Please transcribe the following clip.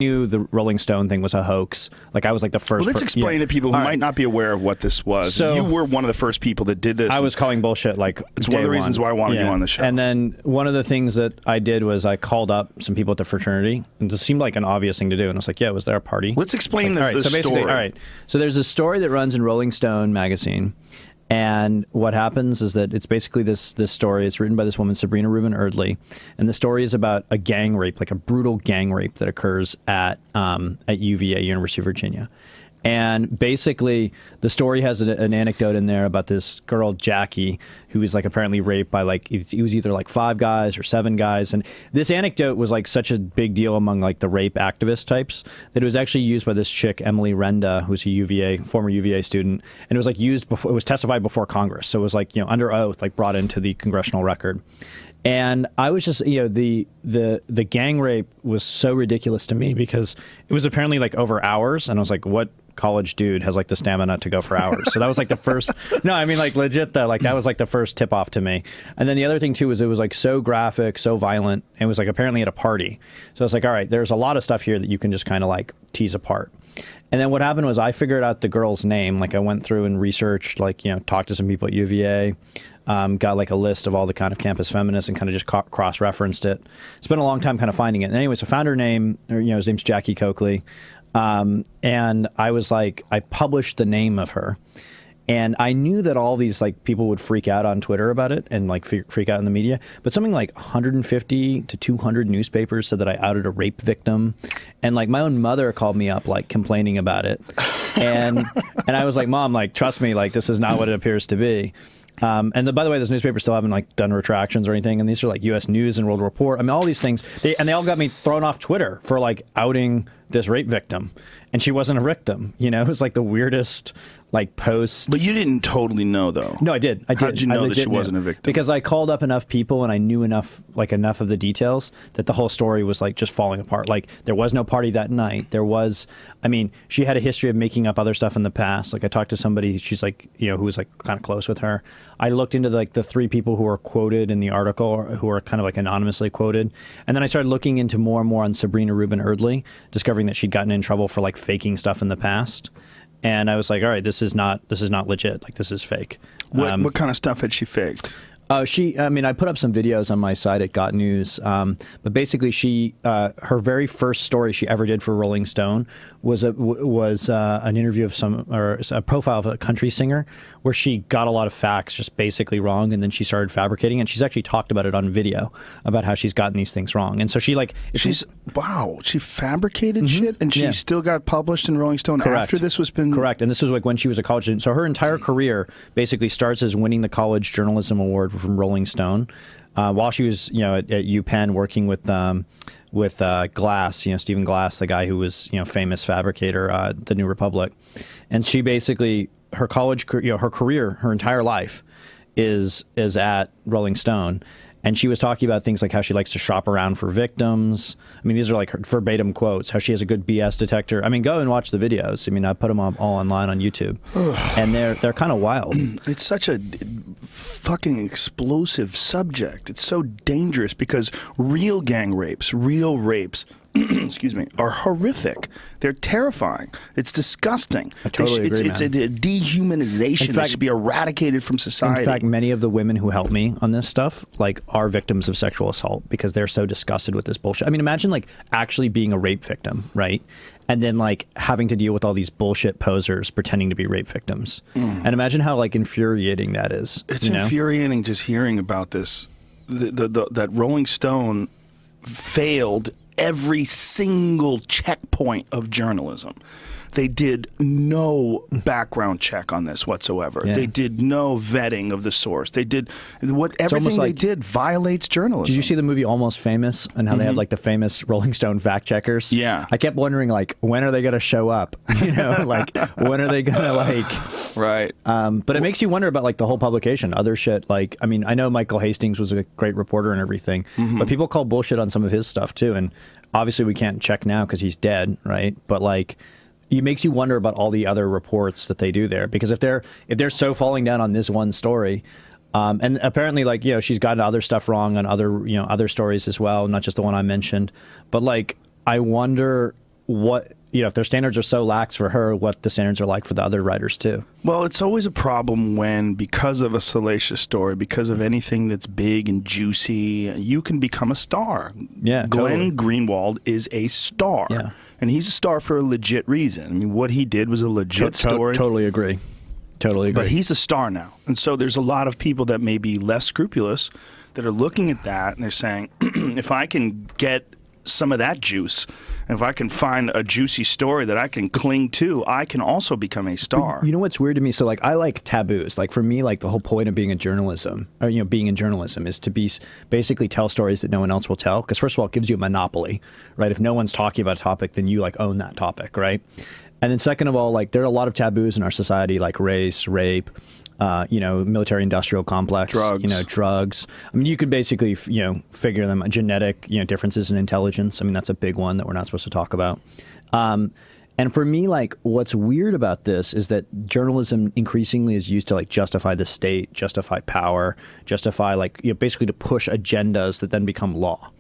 knew the Rolling Stone thing was a hoax. Like I was like the first. Well, let's explain to people who might not be aware of what this was. So you were one of the first people that did this. I was calling bullshit. Like it's one of the reasons why I wanted you on the show. And then one of the things that I did was I called up some people at the fraternity, and it seemed like an obvious thing to do. And I was like, "Yeah, was there a party?" Let's explain the so story. All right. So there's a story that runs in Rolling Stone magazine. And what happens is that it's basically this story. It's written by this woman, Sabrina Rubin Erdely, and the story is about a gang rape, like a brutal gang rape that occurs at UVA, University of Virginia. And basically, the story has an anecdote in there about this girl, Jackie, who was like apparently raped by like, it was either like 5 guys or 7 guys. And this anecdote was like such a big deal among like the rape activist types that it was actually used by this chick, Emily Renda, who's a former UVA student. And it was like used before, it was testified before Congress. So it was like, you know, under oath, like brought into the congressional record. And I was just, you know, the gang rape was so ridiculous to me because it was apparently like over hours. And I was like, what college dude has like the stamina to go for hours? So that was like the first, no, I mean like legit though, like that was like the first tip off to me. And then the other thing too was it was like so graphic, so violent. And it was like apparently at a party. So I was like, all right, there's a lot of stuff here that you can just kind of like tease apart. And then what happened was I figured out the girl's name. Like I went through and researched, like, you know, talked to some people at UVA, got like a list of all the kind of campus feminists and kind of just cross-referenced it. Spent a long time kind of finding it. And anyway, so I found her name, or, you know, his name's Jackie Coakley. And I was like, I published the name of her. And I knew that all these like people would freak out on Twitter about it and like freak out in the media. But something like 150 to 200 newspapers said that I outed a rape victim. And like my own mother called me up like complaining about it. And I was like, Mom, like, trust me, like this is not what it appears to be. And by the way, those newspapers still haven't like done retractions or anything. And these are like U.S. News and World Report. I mean, all these things. They all got me thrown off Twitter for like outing this rape victim. And she wasn't a victim. You know, it was like the weirdest like post. But you didn't totally know though. No, I did. How did you know that she wasn't a victim? Because I called up enough people and I knew enough of the details that the whole story was like just falling apart. Like there was no party that night. There was, I mean, she had a history of making up other stuff in the past. Like I talked to somebody, she's like, you know, who was like kind of close with her. I looked into like the 3 people who were quoted in the article, who were kind of like anonymously quoted. And then I started looking into more and more on Sabrina Rubin Erdely, discovering that she'd gotten in trouble for like faking stuff in the past. And I was like, all right, this is not legit. Like this is fake. What kind of stuff had she faked? I mean, I put up some videos on my site at Got News, but basically her very first story she ever did for Rolling Stone was an interview of a profile of a country singer where she got a lot of facts just basically wrong, and then she started fabricating, and she's actually talked about it on video about how she's gotten these things wrong. And so she fabricated shit, and she still got published in Rolling Stone after this was been... Correct, and this was like when she was a college student. So her entire career basically starts as winning the College Journalism Award from Rolling Stone, while she was, you know, at UPenn working with Glass, you know, Stephen Glass, the guy who was, you know, famous fabricator, the New Republic, and she basically her college, you know, her career, her entire life is at Rolling Stone. And she was talking about things like how she likes to shop around for victims. I mean, these are like her verbatim quotes, how she has a good BS detector. I mean, go and watch the videos. I mean, I put them all online on YouTube. And they're kind of wild. It's such a fucking explosive subject. It's so dangerous because real gang rapes, real rapes, excuse me, are horrific. They're terrifying. It's disgusting. I totally agree, It's a dehumanization that should be eradicated from society. In fact, many of the women who help me on this stuff like are victims of sexual assault because they're so disgusted with this bullshit. I mean, imagine like actually being a rape victim, right? And then like having to deal with all these bullshit posers pretending to be rape victims. And imagine how like infuriating that is. It's infuriating just hearing about this. That Rolling Stone failed every single checkpoint of journalism. They did no background check on this whatsoever. Yeah. They did no vetting of the source. They did everything they did violates journalism. Did you see the movie Almost Famous and how they have like the famous Rolling Stone fact checkers? Yeah. I kept wondering like when are they going to show up? You know, like when are they going to like right. But it makes you wonder about like the whole publication, other shit. Like, I mean, I know Michael Hastings was a great reporter and everything, but people call bullshit on some of his stuff too. And obviously we can't check now because he's dead, right? But like, it makes you wonder about all the other reports that they do there, because if they're so falling down on this one story, and apparently like, you know, she's gotten other stuff wrong on other stories as well, not just the one I mentioned, but like I wonder what, if their standards are so lax for her, what the standards are like for the other writers too. Well, it's always a problem when, because of a salacious story, because of anything that's big and juicy, you can become a star. Yeah, Glenn totally. Greenwald is a star. Yeah. And he's a star for a legit reason. I mean, what he did was a legit story. Totally agree. Totally agree. But he's a star now. And so there's a lot of people that may be less scrupulous that are looking at that and they're saying, if I can get some of that juice, and if I can find a juicy story that I can cling to, I can also become a star. You know what's weird to me? So like, I like taboos. Like for me, like the whole point of being a journalism, or being in journalism, is to basically tell stories that no one else will tell. Because first of all, it gives you a monopoly, right? If no one's talking about a topic, then you like own that topic, right? And then second of all, like there are a lot of taboos in our society, like race, rape, military industrial complex, Drugs. drugs. I mean, you could basically, figure them, genetic, differences in intelligence. I mean, that's a big one that we're not supposed to talk about. And for me, like what's weird about this is that journalism increasingly is used to like justify the state, justify power, justify like, basically to push agendas that then become law.